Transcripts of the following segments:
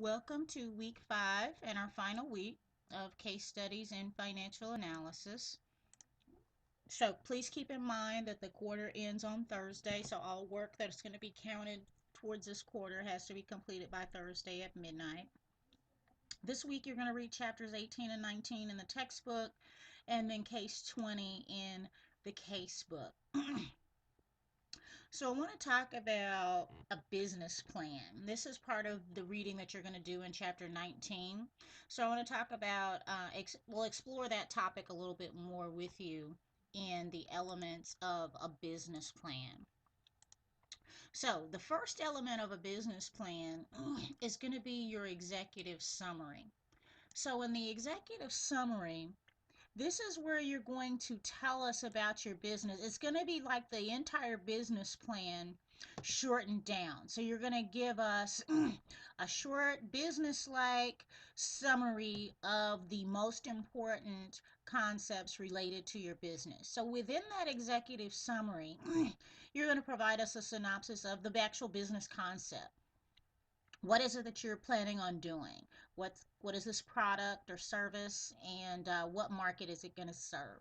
Welcome to week 5 and our final week of case studies in financial analysis. So please keep in mind that the quarter ends on Thursday, so all work that is going to be counted towards this quarter has to be completed by Thursday at midnight. This week you're going to read chapters 18 and 19 in the textbook and then case 20 in the case book. So I want to talk about a business plan. This is part of the reading that you're going to do in chapter 19. So I want to talk about, we'll explore that topic a little bit more with you in the elements of a business plan. So the first element of a business plan is going to be your executive summary. So in the executive summary, this is where you're going to tell us about your business. It's going to be like the entire business plan shortened down. So you're going to give us a short business-like summary of the most important concepts related to your business. So within that executive summary, you're going to provide us a synopsis of the actual business concept. What is it that you're planning on doing? What is this product or service, and what market is it going to serve?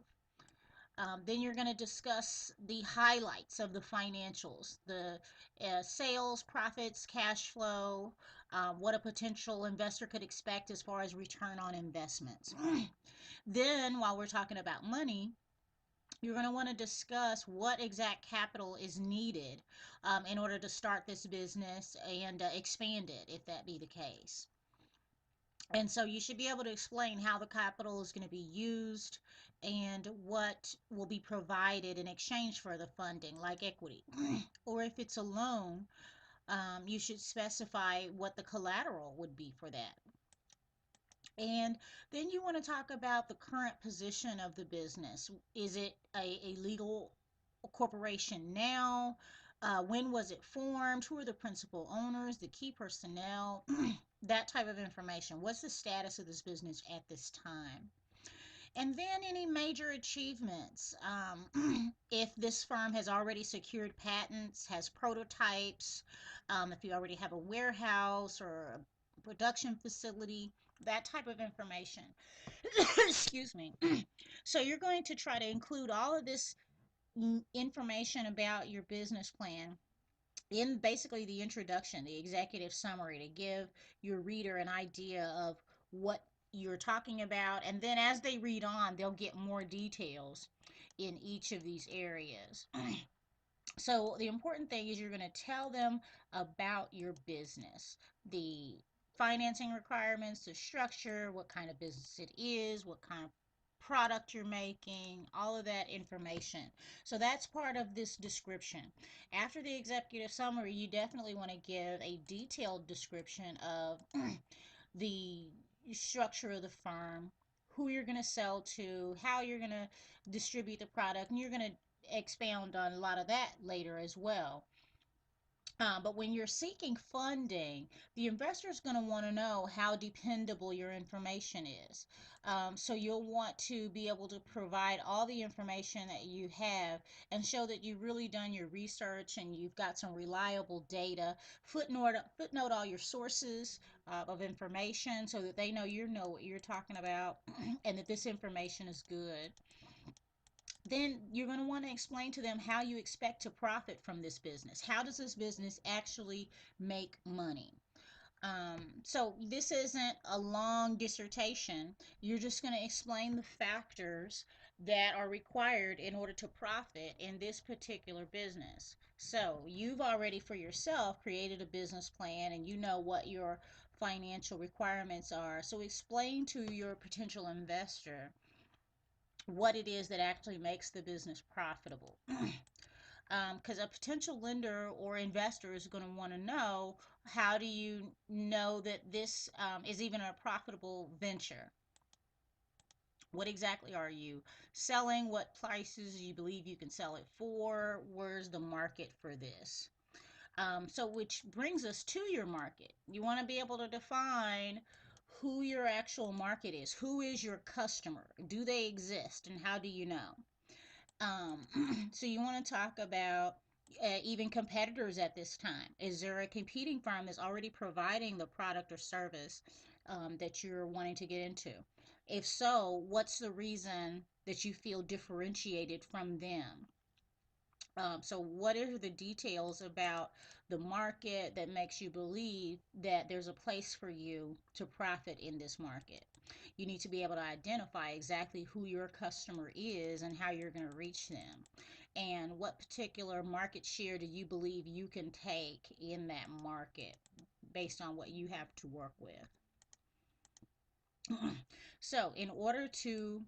Then you're going to discuss the highlights of the financials, the sales, profits, cash flow, what a potential investor could expect as far as return on investments. Then, while we're talking about money, you're going to want to discuss what exact capital is needed in order to start this business and expand it, if that be the case. And so you should be able to explain how the capital is going to be used and what will be provided in exchange for the funding, like equity. Or if it's a loan, you should specify what the collateral would be for that. And then you want to talk about the current position of the business. Is it a legal corporation now? When was it formed? Who are the principal owners, the key personnel? That type of information. What's the status of this business at this time? And then any major achievements. If this firm has already secured patents, has prototypes, if you already have a warehouse or a production facility, that type of information. Excuse me. So you're going to try to include all of this information about your business plan in basically the introduction, the executive summary, to give your reader an idea of what you're talking about. And then as they read on, they'll get more details in each of these areas. So the important thing is you're going to tell them about your business, the financing requirements, the structure, what kind of business it is, what kind of product you're making, all of that information. So that's part of this description. After the executive summary, you definitely want to give a detailed description of the structure of the firm, who you're going to sell to, how you're going to distribute the product, and you're going to expound on a lot of that later as well. But when you're seeking funding, the investor is going to want to know how dependable your information is. So you'll want to be able to provide all the information that you have and show that you've really done your research and you've got some reliable data. Footnote all your sources of information so that they know you know what you're talking about and that this information is good. Then you're going to want to explain to them how you expect to profit from this business. How does this business actually make money? So this isn't a long dissertation. You're just going to explain the factors that are required in order to profit in this particular business. So you've already for yourself created a business plan and you know what your financial requirements are. So explain to your potential investor what it is that actually makes the business profitable. Because a potential lender or investor is going to want to know, how do you know that this is even a profitable venture? What exactly are you selling? What prices you believe you can sell it for? Where's the market for this? So which brings us to your market. You want to be able to define who your actual market is. Who is your customer? Do they exist and how do you know? So you want to talk about even competitors at this time? Is there a competing firm that's already providing the product or service that you're wanting to get into? If so, what's the reason that you feel differentiated from them? So, what are the details about the market that makes you believe that there's a place for you to profit in this market? You need to be able to identify exactly who your customer is and how you're going to reach them. And what particular market share do you believe you can take in that market based on what you have to work with? So, in order to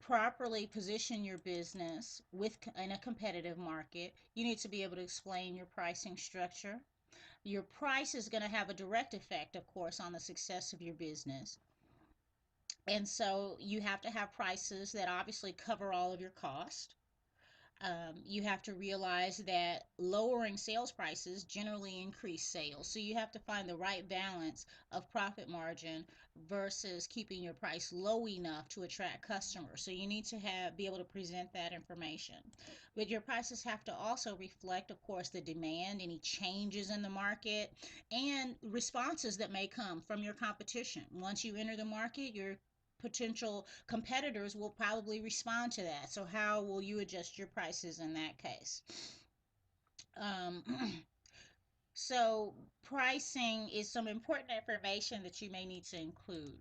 properly position your business with in a competitive market, you need to be able to explain your pricing structure. Your price is going to have a direct effect, of course, on the success of your business. And so you have to have prices that obviously cover all of your costs. You have to realize that lowering sales prices generally increase sales. So you have to find the right balance of profit margin versus keeping your price low enough to attract customers. So you need to be able to present that information. But your prices have to also reflect, of course, the demand, any changes in the market, and responses that may come from your competition. Once you enter the market, your potential competitors will probably respond to that. So, how will you adjust your prices in that case? Um, so, pricing is some important information that you may need to include.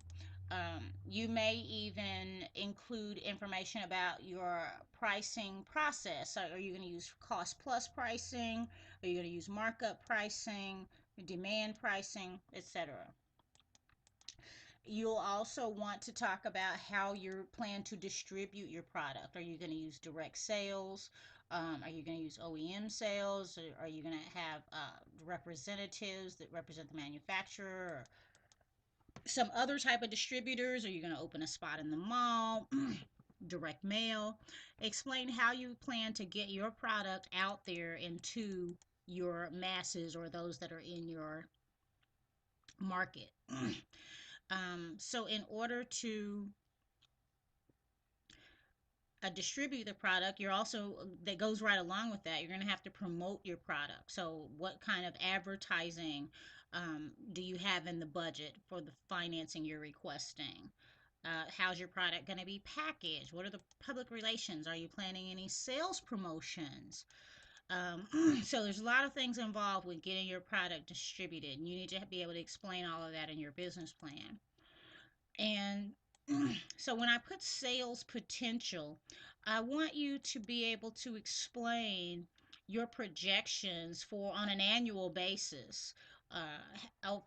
You may even include information about your pricing process. So, are you going to use cost plus pricing? Are you going to use markup pricing, demand pricing, etc.? You'll also want to talk about how you plan to distribute your product. Are you going to use direct sales? Are you going to use OEM sales? Or are you going to have representatives that represent the manufacturer? Or some other type of distributors? Are you going to open a spot in the mall? Direct mail? Explain how you plan to get your product out there into your masses or those that are in your market. So in order to distribute the product, you're also that goes right along with that. You're going to have to promote your product. So what kind of advertising do you have in the budget for the financing you're requesting? How's your product going to be packaged? What are the public relations? Are you planning any sales promotions? So there's a lot of things involved with getting your product distributed, and you need to be able to explain all of that in your business plan. And so when I put sales potential, I want you to be able to explain your projections for on an annual basis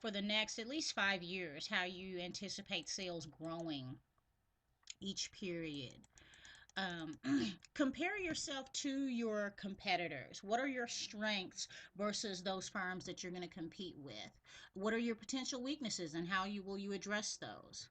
for the next at least 5 years, how you anticipate sales growing each period. um, Compare yourself to your competitors. What are your strengths versus those firms that you're going to compete with? What are your potential weaknesses and how will you address those?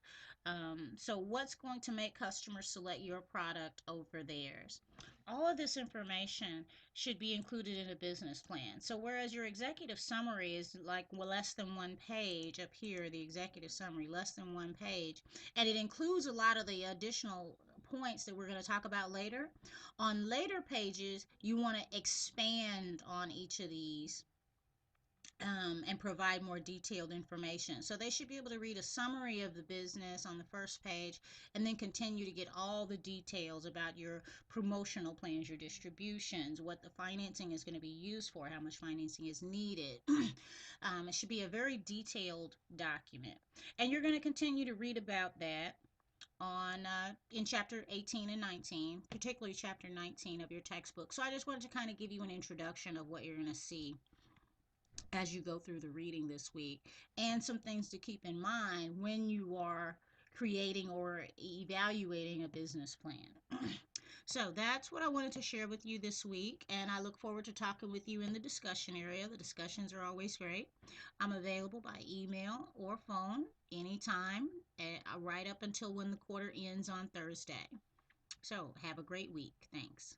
So what's going to make customers select your product over theirs? All of this information should be included in a business plan. So whereas your executive summary is like less than one page up here, the executive summary, less than one page, and it includes a lot of the additional points that we're going to talk about later. On later pages, you want to expand on each of these and provide more detailed information. So they should be able to read a summary of the business on the first page and then continue to get all the details about your promotional plans, your distributions, what the financing is going to be used for, how much financing is needed. It should be a very detailed document. And you're going to continue to read about that on in chapter 18 and 19, particularly chapter 19 of your textbook. So I just wanted to kind of give you an introduction of what you're going to see as you go through the reading this week, and some things to keep in mind when you are creating or evaluating a business plan. So that's what I wanted to share with you this week, and I look forward to talking with you in the discussion area. The discussions are always great. I'm available by email or phone anytime, right up until when the quarter ends on Thursday. So have a great week. Thanks.